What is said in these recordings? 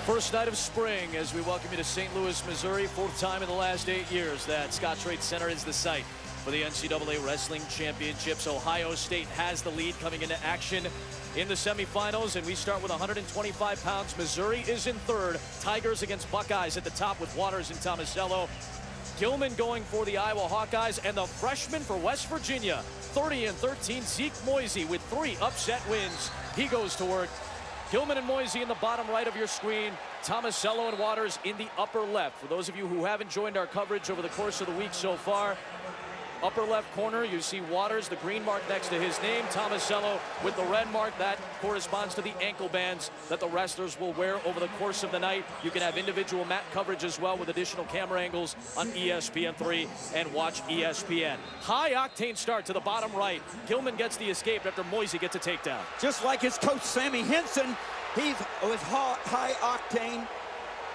First night of spring as we welcome you to St. Louis, Missouri. Fourth time in the last 8 years that Scottrade Center is the site for the NCAA Wrestling Championships. Ohio State has the lead coming into action in the semifinals, and we start with 125 pounds. Missouri is in third. Tigers against Buckeyes at the top with Waters and Tomasello. Gilman going for the Iowa Hawkeyes, and the freshman for West Virginia, 30-13, Zeke Moisey with 3 upset wins. He goes to work. Gilman and Moisey in the bottom right of your screen. Tomasello and Waters in the upper left. For those of you who haven't joined our coverage over the course of the week so far, upper left corner, you see Waters, the green mark next to his name. Tomasello with the red mark. That corresponds to the ankle bands that the wrestlers will wear over the course of the night. You can have individual mat coverage as well with additional camera angles on ESPN3 and watch ESPN. High octane start to the bottom right. Gilman gets the escape after Moisey gets a takedown. Just like his coach, Sammy Henson, he's with high octane.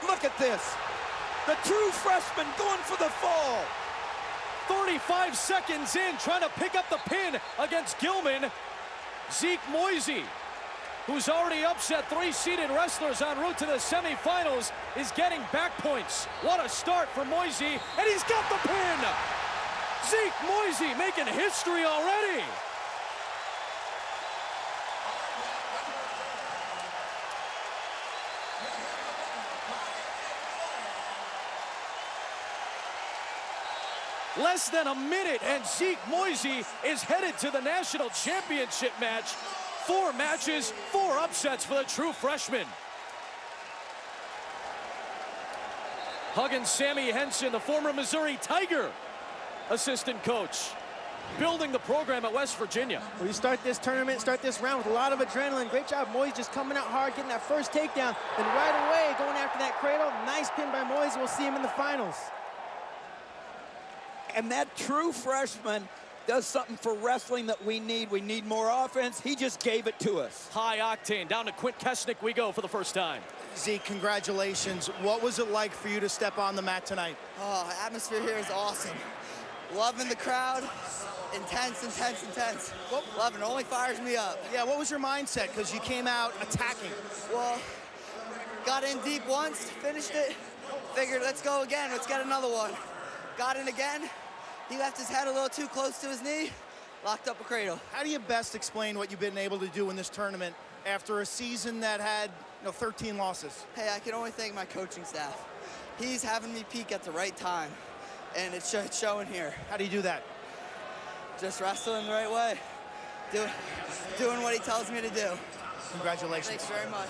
Look at this. The true freshman going for the fall. 35 seconds in, trying to pick up the pin against Gilman. Zeke Moisey, who's already upset 3 seeded wrestlers en route to the semifinals, is getting back points. What a start for Moisey, and he's got the pin! Zeke Moisey making history already! Less than a minute, and Zeke Moisey is headed to the national championship match. 4 matches, 4 upsets for the true freshman. Hugging Sammy Henson, the former Missouri Tiger assistant coach, building the program at West Virginia. Well, you start this tournament, start this round with a lot of adrenaline. Great job, Moisey, just coming out hard, getting that first takedown, and right away going after that cradle. Nice pin by Moisey. We'll see him in the finals. And that true freshman does something for wrestling that we need. We need more offense. He just gave it to us. High octane. Down to Quint Kesnick we go for the first time. Zeke, congratulations. What was it like for you to step on the mat tonight? Oh, atmosphere here is awesome. Loving the crowd. Intense, intense, intense. Loving it. Only fires me up. Yeah, what was your mindset? Because you came out attacking. Well, got in deep once, finished it. Figured, let's go again. Let's get another one. Got in again. He left his head a little too close to his knee. Locked up a cradle. How do you best explain what you've been able to do in this tournament after a season that had 13 losses? Hey, I can only thank my coaching staff. He's having me peak at the right time, and it's showing here. How do you do that? Just wrestling the right way. Doing what he tells me to do. Congratulations. Thanks very much.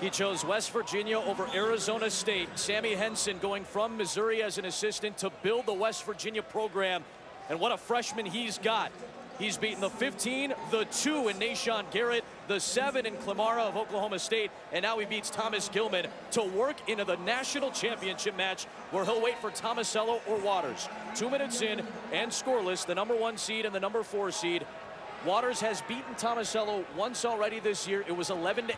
He chose West Virginia over Arizona State. Sammy Henson going from Missouri as an assistant to build the West Virginia program. And what a freshman he's got. He's beaten the 15, the 2 in Nashawn Garrett, the 7 in Clemara of Oklahoma State, and now he beats Thomas Gilman to work into the national championship match where he'll wait for Tomasello or Waters. 2 minutes in and scoreless, the number 1 seed and the number 4 seed. Waters has beaten Tomasello once already this year. It was 11-8,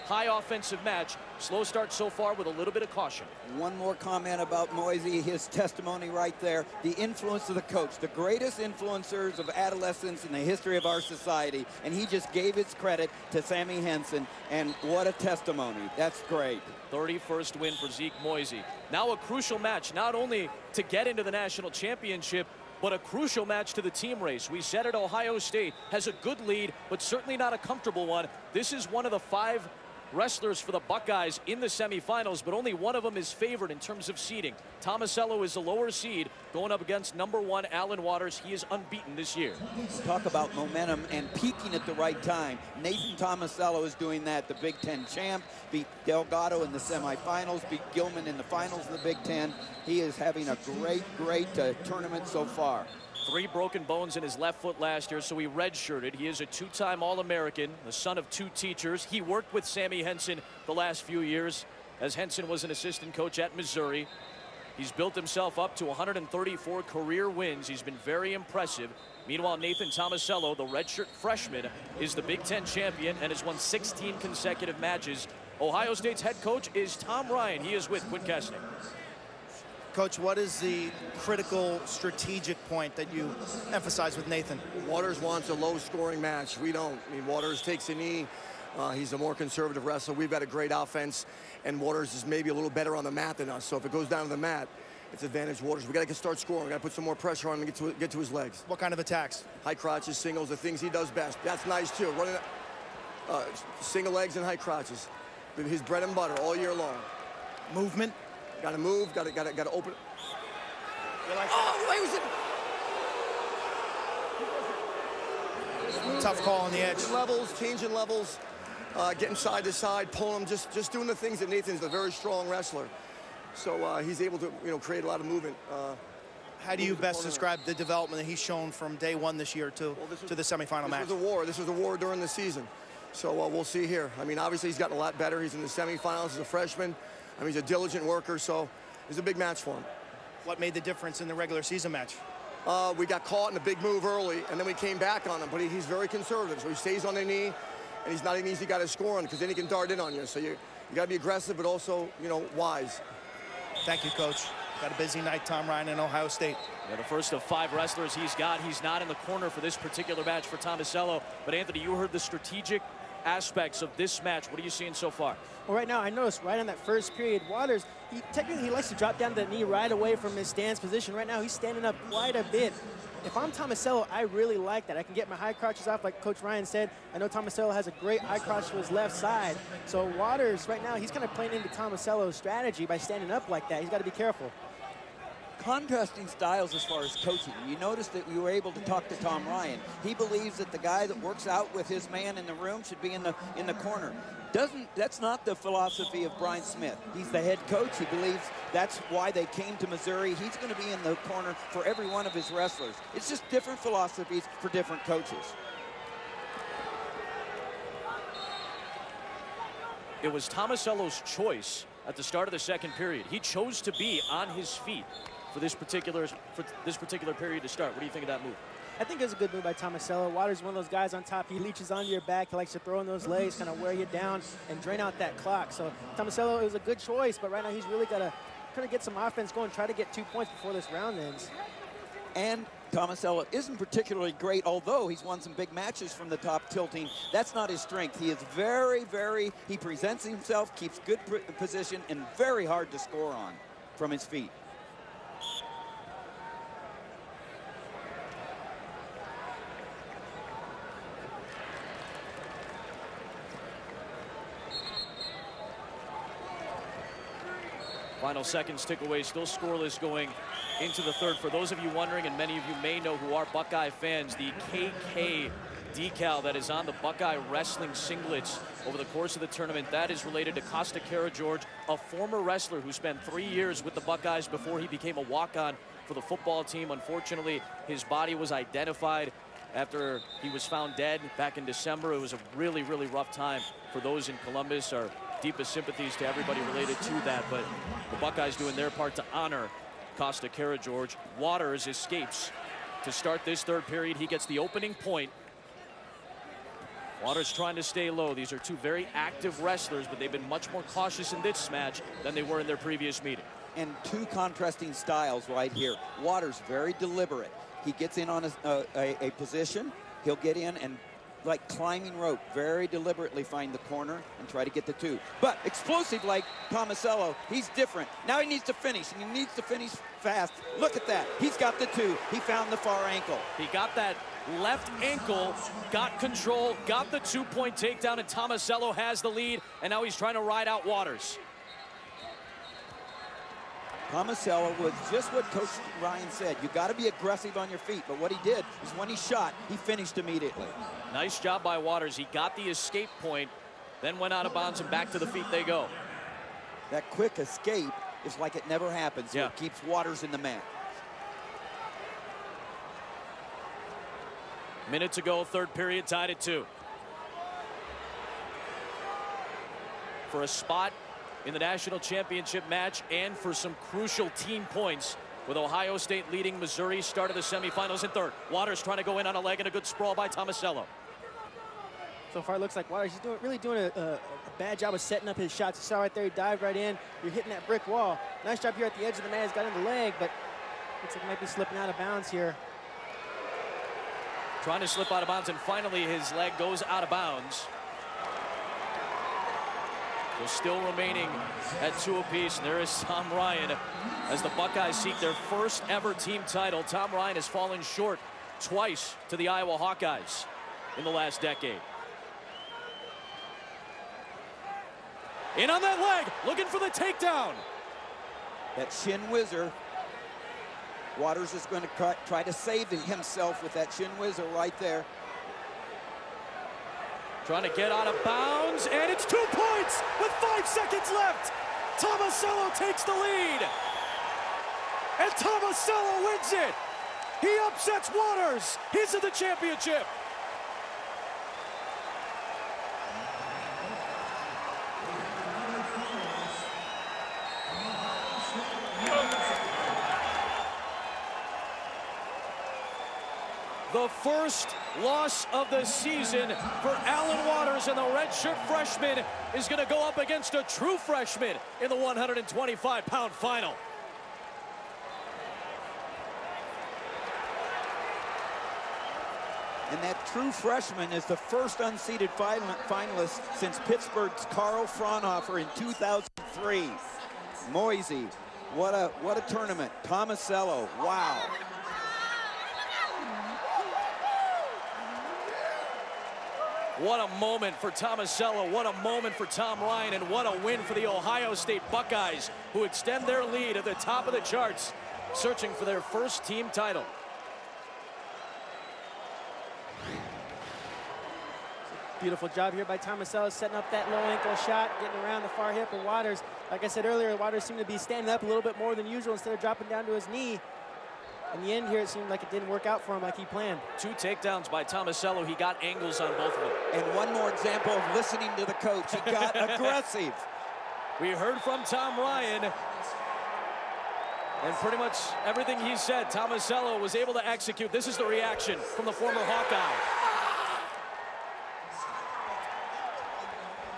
high offensive match. Slow start so far with a little bit of caution. One more comment about Moisey, his testimony right there. The influence of the coach, the greatest influencers of adolescence in the history of our society. And he just gave his credit to Sammy Henson. And what a testimony. That's great. 31st win for Zeke Moisey. Now a crucial match, not only to get into the national championship, but a crucial match to the team race. We said it, Ohio State has a good lead, but certainly not a comfortable one. This is one of the 5 wrestlers for the Buckeyes in the semifinals, but only one of them is favored in terms of seeding. Tomasello is the lower seed going up against number 1 Alan Waters. He is unbeaten this year. Talk about momentum and peaking at the right time. Nathan Tomasello is doing that. The Big Ten champ, beat Delgado in the semifinals, beat Gilman in the finals of the Big Ten. He is having a great tournament so far. 3 broken bones in his left foot last year, so he redshirted. He is a 2-time All-American, the son of 2 teachers. He worked with Sammy Henson the last few years, as Henson was an assistant coach at Missouri. He's built himself up to 134 career wins. He's been very impressive. Meanwhile, Nathan Tomasello, the redshirt freshman, is the Big Ten champion and has won 16 consecutive matches. Ohio State's head coach is Tom Ryan. He is with Quint Kesnick. Coach, what is the critical strategic point that you emphasize with Nathan? Waters wants a low-scoring match. We don't. I mean, Waters takes a knee He's a more conservative wrestler. We've got a great offense, and Waters is maybe a little better on the mat than us. So if it goes down to the mat, it's advantage Waters. We got to start scoring. We got to put some more pressure on him and get to his legs. What kind of attacks? High crotches, singles, the things he does best. That's nice too. Running single legs and high crotches. His bread and butter all year long. Movement. Got to move. Got to open. Tough call on the edge. Changing levels, getting side to side, pulling him, just doing the things that Nathan's a very strong wrestler. So he's able to, create a lot of movement. How do you best describe the development that he's shown from day one this year to the semifinal match? This was a war during the season. So we'll see here. I mean, obviously he's gotten a lot better. He's in the semifinals as a freshman. I mean, he's a diligent worker, so it's a big match for him. What made the difference in the regular season match? We got caught in a big move early, and then we came back on him. But he's very conservative, so he stays on the knee, and he's not an easy guy to score on because then he can dart in on you. So you got to be aggressive, but also, wise. Thank you, Coach. Got a busy night, Tom Ryan in Ohio State. Yeah, the first of 5 wrestlers he's got. He's not in the corner for this particular match for Tomasello. But Anthony, you heard the strategic aspects of this match. What are you seeing so far? Well, right now, I noticed right on that first period, Waters, he likes to drop down to the knee right away from his stance position. Right now, he's standing up quite a bit. If I'm Tomasello, I really like that. I can get my high crotches off, like Coach Ryan said. I know Tomasello has a great high crotch to his left side. So Waters, right now, he's kind of playing into Tomasello's strategy by standing up like that. He's got to be careful. Contrasting styles as far as coaching. You noticed that we were able to talk to Tom Ryan. He believes that the guy that works out with his man in the room should be in the corner. That's not the philosophy of Brian Smith. He's the head coach. He believes that's why they came to Missouri. He's going to be in the corner for every one of his wrestlers. It's just different philosophies for different coaches. It was Tomasello's choice at the start of the second period. He chose to be on his feet for this particular period to start. What do you think of that move? I think it's a good move by Tomasello. Waters is one of those guys on top. He leeches onto your back. He likes to throw in those legs, kind of wear you down and drain out that clock. So Tomasello is a good choice, but right now he's really got to kind of get some offense going, try to get 2 points before this round ends. And Tomasello isn't particularly great, although he's won some big matches from the top tilting. That's not his strength. He is he presents himself, keeps good position, and very hard to score on from his feet. Final seconds tick away, still scoreless going into the third. For those of you wondering, and many of you may know who are Buckeye fans, the KK decal that is on the Buckeye wrestling singlets over the course of the tournament, that is related to Costa Karageorge, a former wrestler who spent 3 years with the Buckeyes before he became a walk-on for the football team. Unfortunately, his body was identified after he was found dead back in December. It was a really, really rough time for those in Columbus. Our deepest sympathies to everybody related to that, but the Buckeyes doing their part to honor Costa Karageorge. Waters escapes to start this third period. He gets the opening point. Waters trying to stay low. These are 2 very active wrestlers, but they've been much more cautious in this match than they were in their previous meeting. And 2 contrasting styles right here. Waters very deliberate. He gets in on a position. He'll get in and, like climbing rope, very deliberately find the corner and try to get the 2. But explosive like Tomasello, he's different. Now he needs to finish, and he needs to finish fast. Look at that. He's got the 2. He found the far ankle. He got that left ankle, got control, got the 2-point takedown, and Tomasello has the lead, and now he's trying to ride out Waters. Tomasello was just what Coach Ryan said. You got to be aggressive on your feet. But what he did is when he shot, he finished immediately. Nice job by Waters. He got the escape point, then went out of bounds, and back to the feet they go. That quick escape is like it never happens. So it keeps Waters in the mat. Minute to go, third period, tied at 2. For a spot in the national championship match and for some crucial team points, with Ohio State leading Missouri, start of the semifinals in third. Waters trying to go in on a leg, and a good sprawl by Tomasello. So far it looks like Waters is really doing a bad job of setting up his shots. You saw right there, he dived right in. You're hitting that brick wall. Nice job here at the edge of the mat. He's got in the leg, but looks like he might be slipping out of bounds here. Trying to slip out of bounds, and finally his leg goes out of bounds. So still remaining at 2 apiece. And there is Tom Ryan as the Buckeyes seek their first ever team title. Tom Ryan has fallen short twice to the Iowa Hawkeyes in the last decade. In on that leg, looking for the takedown. That shin whizzer. Waters is going to try to save himself with that shin whizzer right there. Trying to get out of bounds, and it's 2 points with 5 seconds left. Tomasello takes the lead. And Tomasello wins it. He upsets Waters. He's in the championship. The first loss of the season for Alan Waters, and the redshirt freshman is going to go up against a true freshman in the 125-pound final. And that true freshman is the first unseeded finalist since Pittsburgh's Carl Fraunhofer in 2003. Moisey, what a tournament. Tomasello, wow. What a moment for Tomasello, what a moment for Tom Ryan, and what a win for the Ohio State Buckeyes, who extend their lead at the top of the charts, searching for their first team title. Beautiful job here by Tomasello, setting up that low ankle shot, getting around the far hip of Waters. Like I said earlier, Waters seemed to be standing up a little bit more than usual instead of dropping down to his knee. In the end here, it seemed like it didn't work out for him like he planned. 2 takedowns by Tomasello. He got angles on both of them. And one more example of listening to the coach. He got aggressive. We heard from Tom Ryan, and pretty much everything he said, Tomasello was able to execute. This is the reaction from the former Hawkeye.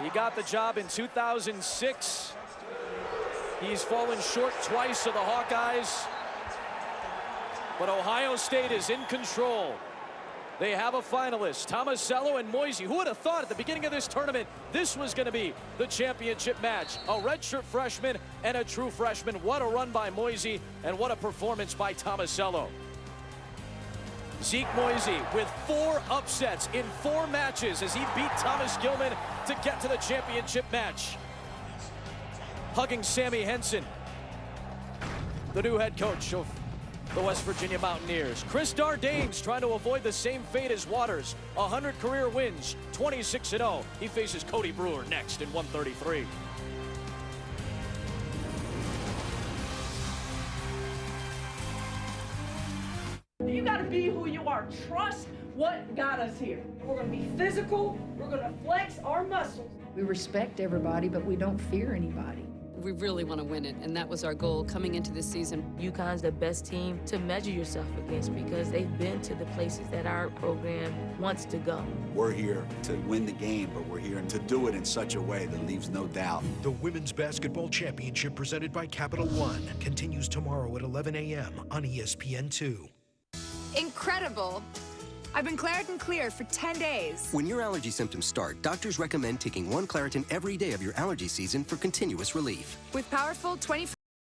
He got the job in 2006. He's fallen short twice of the Hawkeyes. But Ohio State is in control. They have a finalist, Tomasello and Moisey. Who would have thought at the beginning of this tournament this was going to be the championship match? A redshirt freshman and a true freshman. What a run by Moisey, and what a performance by Tomasello. Zeke Moisey with 4 upsets in 4 matches as he beat Thomas Gilman to get to the championship match. Hugging Sammy Henson, the new head coach of the West Virginia Mountaineers. Chris Dardane's trying to avoid the same fate as Waters. 100 career wins, 26-0. He faces Cody Brewer next in 133. You got to be who you are. Trust what got us here. We're going to be physical. We're going to flex our muscles. We respect everybody, but we don't fear anybody. We really want to win it, and that was our goal coming into this season. UConn's the best team to measure yourself against because they've been to the places that our program wants to go. We're here to win the game, but we're here to do it in such a way that leaves no doubt. The Women's Basketball Championship presented by Capital One continues tomorrow at 11 a.m. on ESPN2. Incredible. I've been Claritin Clear for 10 days. When your allergy symptoms start, doctors recommend taking 1 Claritin every day of your allergy season for continuous relief. With powerful 24